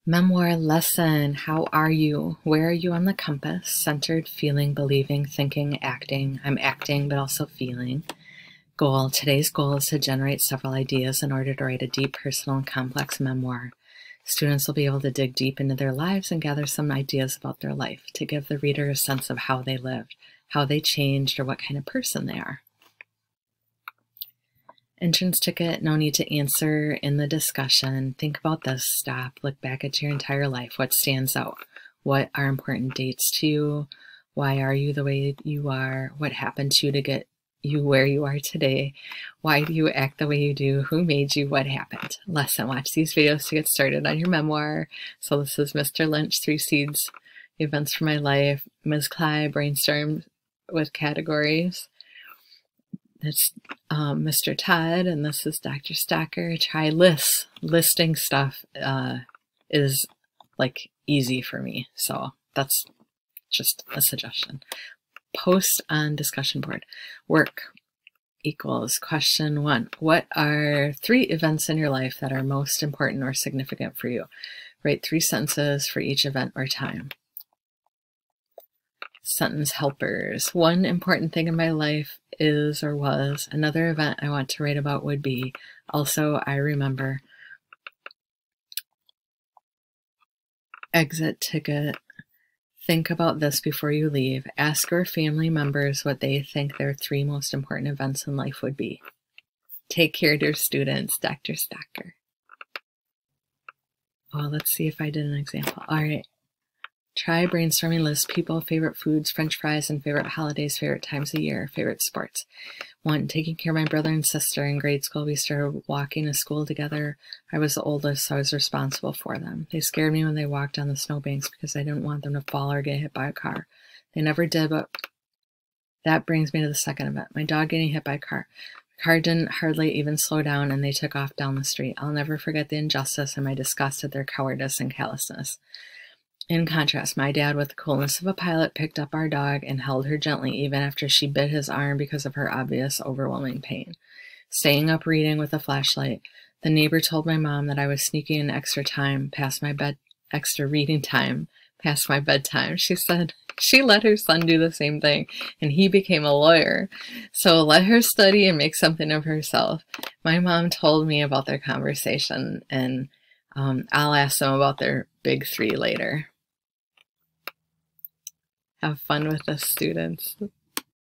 Memoir lesson. How are you? Where are you on the compass? Centered, feeling, believing, thinking, acting. I'm acting, but also feeling. Goal. Today's goal is to generate several ideas in order to write a deep, personal, and complex memoir. Students will be able to dig deep into their lives and gather some ideas about their life to give the reader a sense of how they lived, how they changed, or what kind of person they are. Entrance ticket, no need to answer in the discussion. Think about this, stop, look back at your entire life. What stands out? What are important dates to you? Why are you the way you are? What happened to you to get you where you are today? Why do you act the way you do? Who made you? What happened? Lesson. Watch these videos to get started on your memoir. So this is Mr. Lynch, 3 Seeds, Events from My Life. Ms. Clyde, brainstorm with categories. It's Mr. Todd, and this is Dr. Stocker. Try lists. Listing stuff is like easy for me, so that's just a suggestion. Post on discussion board. Work equals question 1. What are 3 events in your life that are most important or significant for you? Write 3 sentences for each event or time. Sentence helpers. One important thing in my life is or was. Another event I want to write about would be. Also, I remember. Exit ticket. Think about this before you leave. Ask your family members what they think their 3 most important events in life would be. Take care, dear students. Dr. Stocker. Well, let's see if I did an example. All right. Try brainstorming list. People, favorite foods, French fries, and favorite holidays, favorite times of year, favorite sports. 1. Taking care of my brother and sister. In grade school, we started walking to school together. I was the oldest, so I was responsible for them. They scared me when they walked on the snowbanks because I didn't want them to fall or get hit by a car. They never did, but that brings me to the second event. My dog getting hit by a car. The car didn't hardly even slow down, and they took off down the street. I'll never forget the injustice and my disgust at their cowardice and callousness. In contrast, my dad, with the coolness of a pilot, picked up our dog and held her gently even after she bit his arm because of her obvious, overwhelming pain. Staying up reading with a flashlight. The neighbor told my mom that I was sneaking in extra reading time past my bedtime. She said she let her son do the same thing, and he became a lawyer. So let her study and make something of herself. My mom told me about their conversation, and I'll ask them about their big 3 later. Have fun with the students.